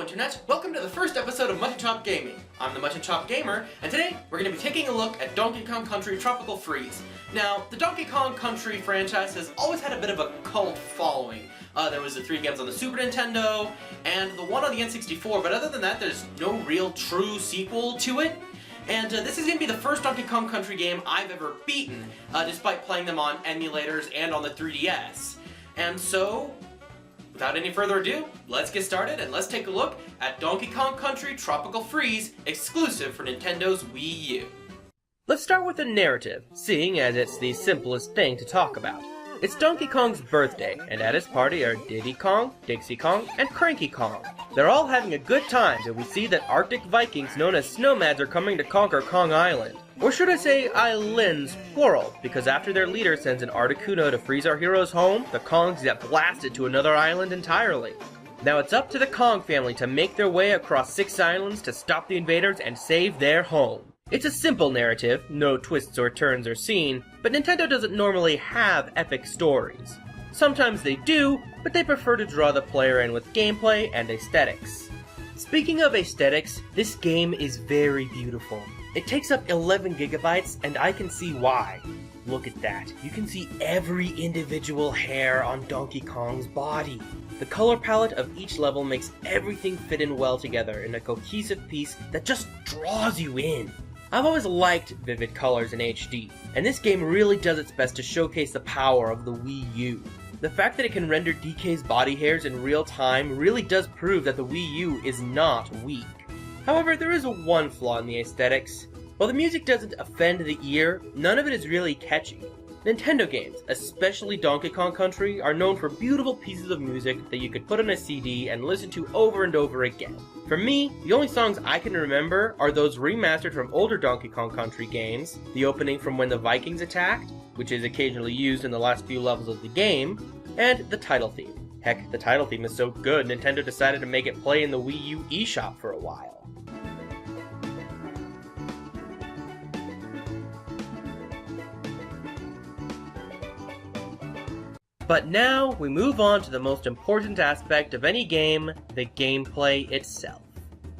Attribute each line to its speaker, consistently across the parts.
Speaker 1: Internet, welcome to the first episode of Mutton Chop Gaming. I'm the Mutton Chop Gamer, and today we're going to be taking a look at Donkey Kong Country Tropical Freeze. Now, the Donkey Kong Country franchise has always had a bit of a cult following. There was the 3 games on the Super Nintendo, and the one on the N64, but other than that, there's no real true sequel to it. And this is going to be the first Donkey Kong Country game I've ever beaten, despite playing them on emulators and on the 3DS. And so, without any further ado, let's get started and let's take a look at Donkey Kong Country Tropical Freeze, exclusive for Nintendo's Wii U. Let's start with the narrative, seeing as it's the simplest thing to talk about. It's Donkey Kong's birthday, and at his party are Diddy Kong, Dixie Kong, and Cranky Kong. They're all having a good time till we see that Arctic Vikings known as Snowmads are coming to conquer Kong Island. Or should I say islands, plural, because after their leader sends an Articuno to freeze our heroes home, the Kongs get blasted to another island entirely. Now it's up to the Kong family to make their way across 6 islands to stop the invaders and save their home. It's a simple narrative, no twists or turns are seen, but Nintendo doesn't normally have epic stories. Sometimes they do, but they prefer to draw the player in with gameplay and aesthetics. Speaking of aesthetics, this game is very beautiful. It takes up 11 gigabytes, and I can see why. Look at that. You can see every individual hair on Donkey Kong's body. The color palette of each level makes everything fit in well together in a cohesive piece that just draws you in. I've always liked vivid colors in HD, and this game really does its best to showcase the power of the Wii U. The fact that it can render DK's body hairs in real time really does prove that the Wii U is not weak. However, there is one flaw in the aesthetics. While the music doesn't offend the ear, none of it is really catchy. Nintendo games, especially Donkey Kong Country, are known for beautiful pieces of music that you could put on a CD and listen to over and over again. For me, the only songs I can remember are those remastered from older Donkey Kong Country games, the opening from When the Vikings Attacked, which is occasionally used in the last few levels of the game, and the title theme. Heck, the title theme is so good, Nintendo decided to make it play in the Wii U eShop for a while. But now, we move on to the most important aspect of any game, the gameplay itself.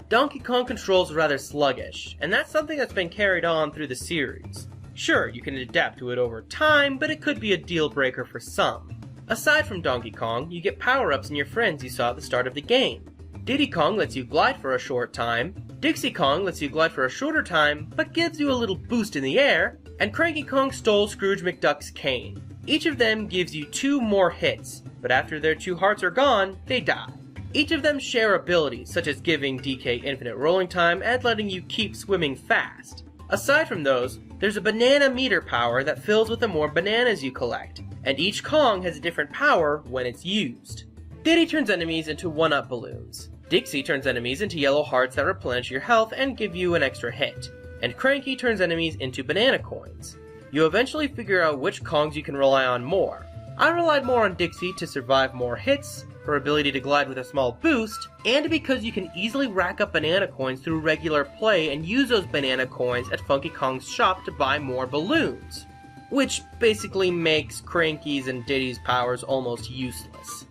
Speaker 1: Donkey Kong controls are rather sluggish, and that's something that's been carried on through the series. Sure, you can adapt to it over time, but it could be a deal breaker for some. Aside from Donkey Kong, you get power-ups in your friends you saw at the start of the game. Diddy Kong lets you glide for a short time, Dixie Kong lets you glide for a shorter time, but gives you a little boost in the air, and Cranky Kong stole Scrooge McDuck's cane. Each of them gives you 2 more hits, but after their 2 hearts are gone, they die. Each of them share abilities, such as giving DK infinite rolling time and letting you keep swimming fast. Aside from those, there's a banana meter power that fills with the more bananas you collect, and each Kong has a different power when it's used. Diddy turns enemies into 1-up balloons. Dixie turns enemies into yellow hearts that replenish your health and give you an extra hit. And Cranky turns enemies into banana coins. You eventually figure out which Kongs you can rely on more. I relied more on Dixie to survive more hits, her ability to glide with a small boost, and because you can easily rack up banana coins through regular play and use those banana coins at Funky Kong's shop to buy more balloons. Which basically makes Cranky's and Diddy's powers almost useless.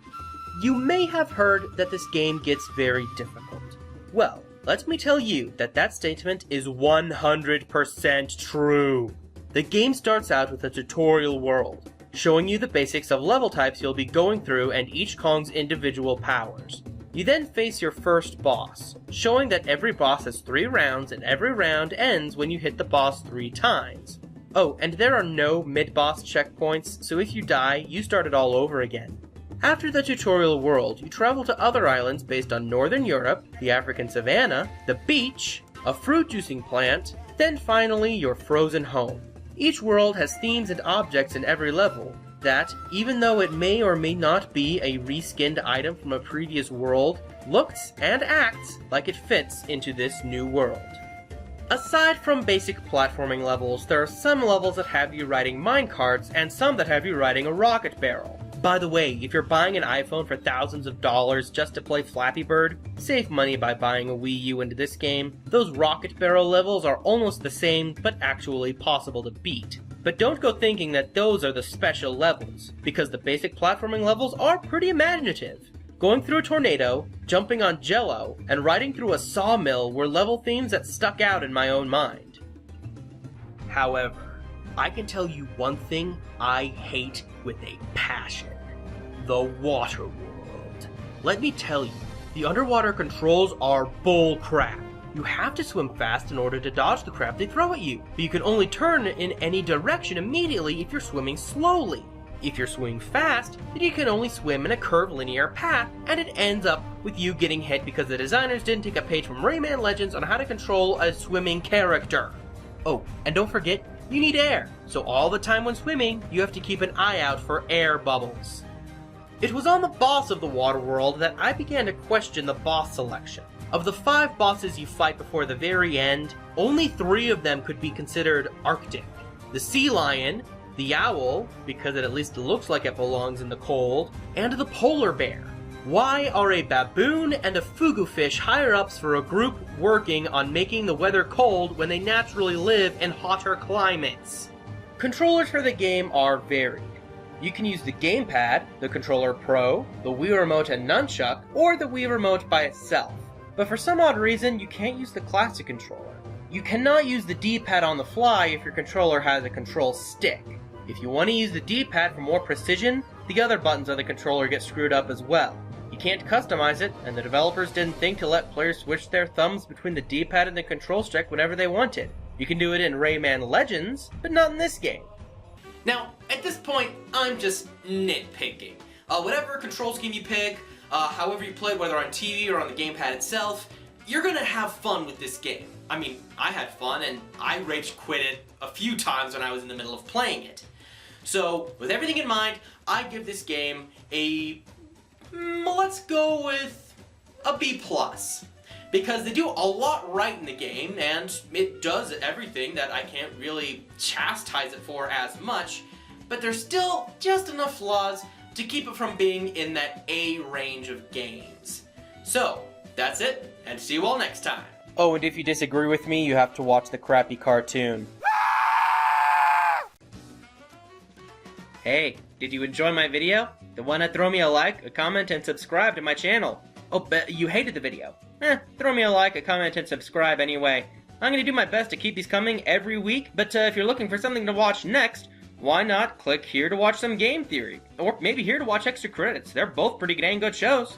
Speaker 1: You may have heard that this game gets very difficult. Well, let me tell you that that statement is 100% true. The game starts out with a tutorial world, showing you the basics of level types you'll be going through and each Kong's individual powers. You then face your first boss, showing that every boss has 3 rounds and every round ends when you hit the boss 3 times. Oh, and there are no mid-boss checkpoints, so if you die, you start it all over again. After the tutorial world, you travel to other islands based on Northern Europe, the African savanna, the beach, a fruit juicing plant, then finally your frozen home. Each world has themes and objects in every level that, even though it may or may not be a reskinned item from a previous world, looks and acts like it fits into this new world. Aside from basic platforming levels, there are some levels that have you riding minecarts and some that have you riding a rocket barrel. By the way, if you're buying an iPhone for thousands of dollars just to play Flappy Bird, save money by buying a Wii U into this game. Those rocket barrel levels are almost the same, but actually possible to beat. But don't go thinking that those are the special levels, because the basic platforming levels are pretty imaginative. Going through a tornado, jumping on jello, and riding through a sawmill were level themes that stuck out in my own mind. However, I can tell you one thing I hate with a passion. The water world. Let me tell you, the underwater controls are bull crap. You have to swim fast in order to dodge the crap they throw at you, but you can only turn in any direction immediately if you're swimming slowly. If you're swimming fast, then you can only swim in a curved linear path, and it ends up with you getting hit because the designers didn't take a page from Rayman Legends on how to control a swimming character. Oh, and don't forget, you need air, so all the time when swimming, you have to keep an eye out for air bubbles. It was on the boss of the water world that I began to question the boss selection. Of the 5 bosses you fight before the very end, only 3 of them could be considered Arctic. The sea lion, the owl, because it at least looks like it belongs in the cold, and the polar bear. Why are a baboon and a fugu fish higher-ups for a group working on making the weather cold when they naturally live in hotter climates? Controllers for the game are varied. You can use the gamepad, the Controller Pro, the Wii Remote and Nunchuck, or the Wii Remote by itself. But for some odd reason, you can't use the classic controller. You cannot use the D-pad on the fly if your controller has a control stick. If you want to use the D-pad for more precision, the other buttons on the controller get screwed up as well. You can't customize it, and the developers didn't think to let players switch their thumbs between the D-pad and the control stick whenever they wanted. You can do it in Rayman Legends, but not in this game.
Speaker 2: Now, at this point, I'm just nitpicking. Whatever control scheme you pick, however you play, whether on TV or on the gamepad itself, you're gonna have fun with this game. I mean, I had fun, and I rage quitted a few times when I was in the middle of playing it. So, with everything in mind, I give this game a, let's go with a B+. Because they do a lot right in the game, and it does everything that I can't really chastise it for as much, but there's still just enough flaws to keep it from being in that A range of games. So, that's it, and see you all next time.
Speaker 1: Oh, and if you disagree with me, you have to watch the crappy cartoon. Hey, did you enjoy my video? Then why not throw me a like, a comment, and subscribe to my channel? Oh, but you hated the video. Throw me a like, a comment, and subscribe anyway. I'm gonna do my best to keep these coming every week, but if you're looking for something to watch next, why not click here to watch some game theory? Or maybe here to watch extra credits. They're both pretty dang good shows.